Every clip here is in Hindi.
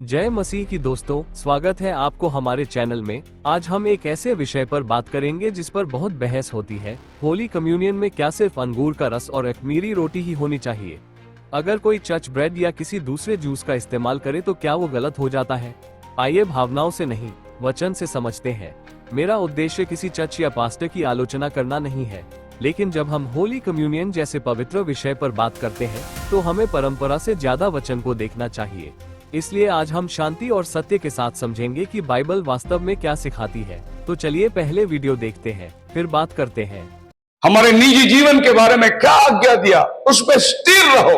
जय मसीह की दोस्तों, स्वागत है आपको हमारे चैनल में। आज हम एक ऐसे विषय पर बात करेंगे जिस पर बहुत बहस होती है। होली कम्युनियन में क्या सिर्फ अंगूर का रस और अखमीरी रोटी ही होनी चाहिए? अगर कोई चर्च ब्रेड या किसी दूसरे जूस का इस्तेमाल करे तो क्या वो गलत हो जाता है? आइए भावनाओं से नहीं, वचन से समझते हैं। मेरा उद्देश्य किसी चर्च या पास्टर की आलोचना करना नहीं है, लेकिन जब हम होली कम्युनियन जैसे पवित्र विषय पर बात करते हैं तो हमें परंपरा से ज्यादा वचन को देखना चाहिए। इसलिए आज हम शांति और सत्य के साथ समझेंगे कि बाइबल वास्तव में क्या सिखाती है। तो चलिए पहले वीडियो देखते हैं, फिर बात करते हैं। हमारे निजी जीवन के बारे में क्या आज्ञा दिया, उस पर स्थिर रहो।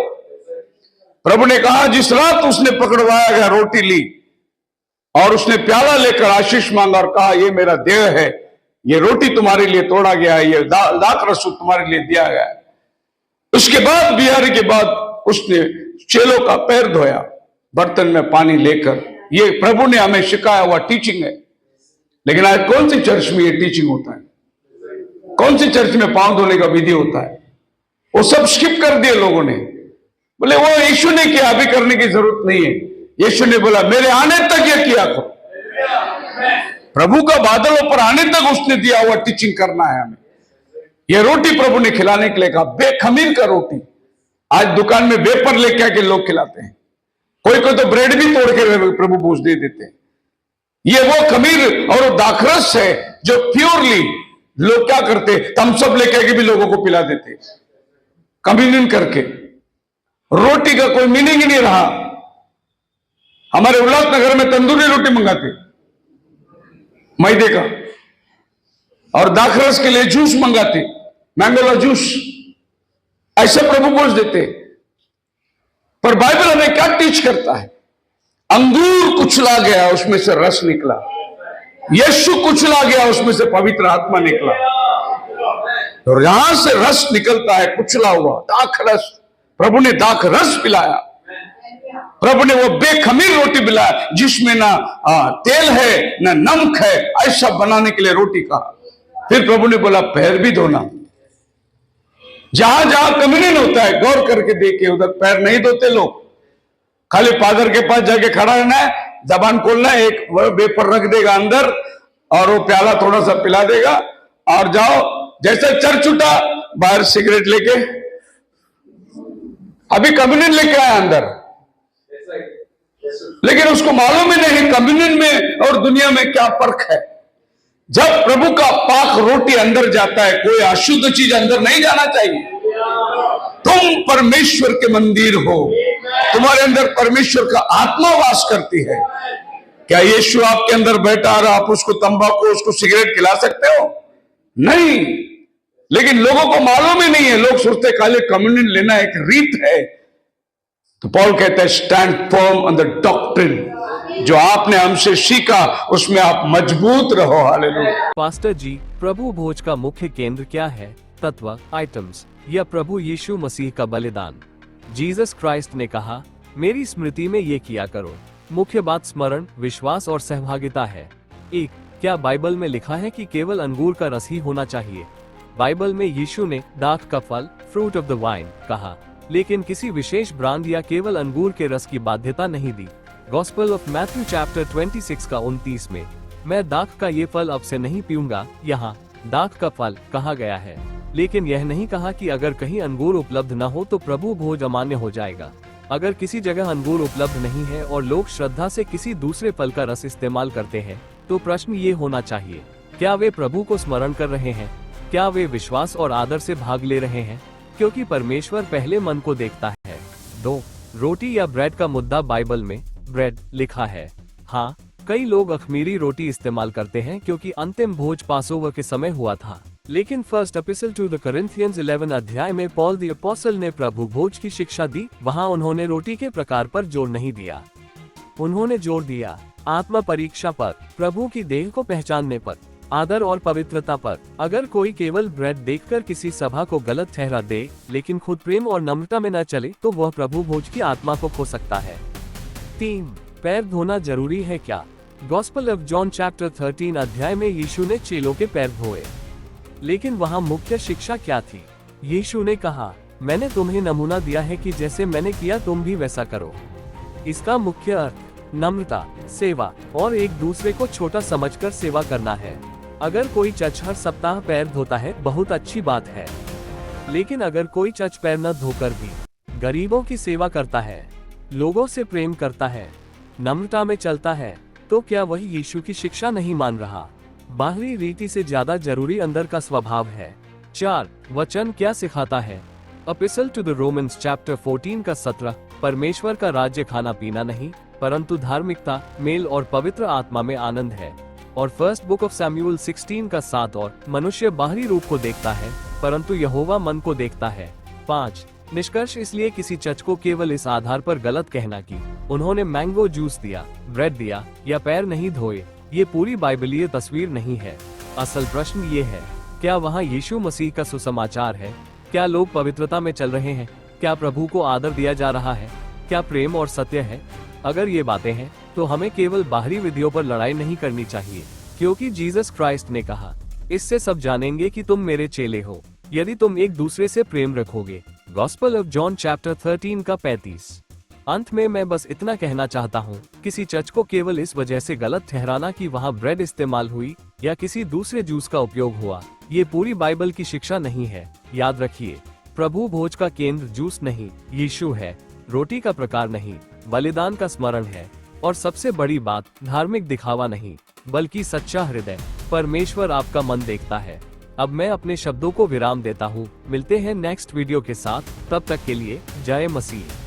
प्रभु ने कहा, जिस रात उसने पकड़वाया गया रोटी ली और उसने प्याला लेकर आशीष मांगा और कहा, ये मेरा देह है, ये रोटी तुम्हारे लिए तोड़ा गया है, ये दाख रस तुम्हारे लिए दिया गया है। उसके बाद बिहारी के बाद उसने चेलों का पैर धोया बर्तन में पानी लेकर। ये प्रभु ने हमें सिखाया हुआ टीचिंग है। लेकिन आज कौन सी चर्च में ये टीचिंग होता है? कौन सी चर्च में पांव धोने का विधि होता है? वो सब स्किप कर दिए लोगों ने। बोले वो यीशु ने किया, अभी करने की जरूरत नहीं है। यीशु ने बोला, मेरे आने तक ये किया करो। प्रभु का बादलों पर आने तक उसने दिया हुआ टीचिंग करना है हमें। ये रोटी प्रभु ने खिलाने के लिए कहा, बेखमीर का रोटी। आज दुकान में वेपर लेके आके लोग खिलाते हैं। कोई कोई तो ब्रेड भी तोड़ के प्रभु भोज दे देते हैं। ये वो खमीर और वो दाखरस है जो प्योरली लोग क्या करते, थम्सअप लेके आके भी लोगों को पिला देते कम्युनियन करके। रोटी का कोई मीनिंग ही नहीं रहा। हमारे उल्लासनगर में तंदूरी रोटी मंगाते मैदे का, और दाखरस के लिए जूस मंगाते, मैंगोला जूस, ऐसे प्रभु भोज देते। पर बाइबल हमें क्या टीच करता है? अंगूर कुचला गया, उसमें से रस निकला। यीशु कुचला गया, उसमें से पवित्र आत्मा निकला। और यहां से रस निकलता है, कुचला हुआ दाख रस। प्रभु ने दाख रस पिलाया। प्रभु ने वो बेखमीर रोटी पिलाया जिसमें ना तेल है ना नमक है, ऐसा बनाने के लिए रोटी कहा। फिर प्रभु ने बोला, पैर भी धोना। जहां जहां कम्युनियन होता है, गौर करके देखिए, उधर पैर नहीं धोते लोग। खाली फादर के पास जाके खड़ा रहना है, जबान खोलना है, एक वेपर रख देगा अंदर और वो प्याला थोड़ा सा पिला देगा और जाओ। जैसे चर्च उठा, बाहर सिगरेट लेके, अभी कम्युनियन लेके आया अंदर, लेकिन उसको मालूम ही नहीं कम्युनियन में और दुनिया में क्या फर्क है। जब प्रभु का पाक रोटी अंदर जाता है, कोई अशुद्ध चीज अंदर नहीं जाना चाहिए। तुम परमेश्वर के मंदिर हो, तुम्हारे अंदर परमेश्वर का आत्मा वास करती है। क्या यीशु आपके अंदर बैठा और आप उसको तंबाकू, उसको सिगरेट खिला सकते हो? नहीं। लेकिन लोगों को मालूम ही नहीं है। लोग सोचते खाली कम्युनियन लेना एक रीत है। तो पौल कहता है, stand firm on the doctrine. जो आपने हमसे सीखा उसमें आप मजबूत रहो। हालेलुया। पास्टर जी, प्रभु भोज का मुख्य केंद्र क्या है? तत्व, आइटम्स या प्रभु यीशु मसीह का बलिदान? जीसस क्राइस्ट ने कहा, मेरी स्मृति में ये किया करो। मुख्य बात स्मरण, विश्वास और सहभागिता है। एक, क्या बाइबल में लिखा है कि केवल अंगूर का रस ही होना चाहिए? बाइबल में यीशु ने दाख का फल, फ्रूट ऑफ द वाइन कहा, लेकिन किसी विशेष ब्रांड या केवल अंगूर के रस की बाध्यता नहीं दी। गॉस्पेल ऑफ मैथ्यू चैप्टर 26 का 29 में, मैं दाख का ये फल अब से नहीं पीऊंगा, यहाँ दाख का फल कहा गया है। लेकिन यह नहीं कहा कि अगर कहीं अंगूर उपलब्ध न हो तो प्रभु भोज अमान्य हो जाएगा। अगर किसी जगह अंगूर उपलब्ध नहीं है और लोग श्रद्धा से किसी दूसरे फल का रस इस्तेमाल करते हैं, तो प्रश्न ये होना चाहिए, क्या वे प्रभु को स्मरण कर रहे हैं? क्या वे विश्वास और आदर से भाग ले रहे हैं? क्योंकि परमेश्वर पहले मन को देखता है। 2, रोटी या ब्रेड का मुद्दा। बाइबल में ब्रेड लिखा है। हाँ, कई लोग अखमीरी रोटी इस्तेमाल करते हैं क्योंकि अंतिम भोज पासोवर के समय हुआ था। लेकिन फर्स्ट एपिस्टल टू द कोरिन्थियंस 11 अध्याय में पॉल द अपोस्टल ने प्रभु भोज की शिक्षा दी। वहाँ उन्होंने रोटी के प्रकार पर जोर नहीं दिया। उन्होंने जोर दिया आत्मा परीक्षा पर, प्रभु की देह को पहचानने पर, आदर और पवित्रता पर। अगर कोई केवल ब्रेड देखकर किसी सभा को गलत ठहरा दे लेकिन खुद प्रेम और नम्रता में न चले तो वह प्रभु भोज की आत्मा को खो सकता है। 3, पैर धोना जरूरी है क्या? गॉस्पेल ऑफ जॉन चैप्टर 13 अध्याय में यीशु ने चेलों के पैर धोए, लेकिन वहाँ मुख्य शिक्षा क्या थी? यीशु ने कहा, मैंने तुम्हें नमूना दिया है कि जैसे मैंने किया तुम भी वैसा करो। इसका मुख्य अर्थ नम्रता, सेवा और एक दूसरे को छोटा समझकर सेवा करना है। अगर कोई चर्च हर सप्ताह पैर धोता है, बहुत अच्छी बात है। लेकिन अगर कोई चर्च पैर न धोकर भी गरीबों की सेवा करता है, लोगों से प्रेम करता है, नम्रता में चलता है, तो क्या वही यीशु की शिक्षा नहीं मान रहा? बाहरी रीति से ज्यादा जरूरी अंदर का स्वभाव है। 4. वचन क्या सिखाता है? Epistle to the Romans chapter 14 का 17, परमेश्वर का राज्य खाना पीना नहीं, परंतु धार्मिकता, मेल और पवित्र आत्मा में आनंद है। और फर्स्ट बुक ऑफ सैमुएल 16 का 7, और मनुष्य बाहरी रूप को देखता है, परंतु यहोवा मन को देखता है। 5. निष्कर्ष इसलिए किसी चर्च को केवल इस आधार पर गलत कहना कि उन्होंने मैंगो जूस दिया, ब्रेड दिया या पैर नहीं धोए, ये पूरी बाइबलीय तस्वीर नहीं है। असल प्रश्न ये है, क्या वहाँ यीशु मसीह का सुसमाचार है? क्या लोग पवित्रता में चल रहे हैं? क्या प्रभु को आदर दिया जा रहा है? क्या प्रेम और सत्य है? अगर ये बातें हैं, तो हमें केवल बाहरी विधियों पर लड़ाई नहीं करनी चाहिए, क्योंकि जीसस क्राइस्ट ने कहा, इससे सब जानेंगे कि तुम मेरे चेले हो, यदि तुम एक दूसरे से प्रेम रखोगे। गॉस्पेल ऑफ जॉन चैप्टर 13 का 35। अंत में मैं बस इतना कहना चाहता हूँ, किसी चर्च को केवल इस वजह से गलत ठहराना कि वहाँ ब्रेड इस्तेमाल हुई या किसी दूसरे जूस का उपयोग हुआ, ये पूरी बाइबल की शिक्षा नहीं है। याद रखिए, प्रभु भोज का केंद्र जूस नहीं, यीशु है। रोटी का प्रकार नहीं, बलिदान का स्मरण है। और सबसे बड़ी बात, धार्मिक दिखावा नहीं, बल्कि सच्चा हृदय। परमेश्वर आपका मन देखता है। अब मैं अपने शब्दों को विराम देता हूँ। मिलते हैं नेक्स्ट वीडियो के साथ, तब तक के लिए जय मसीह।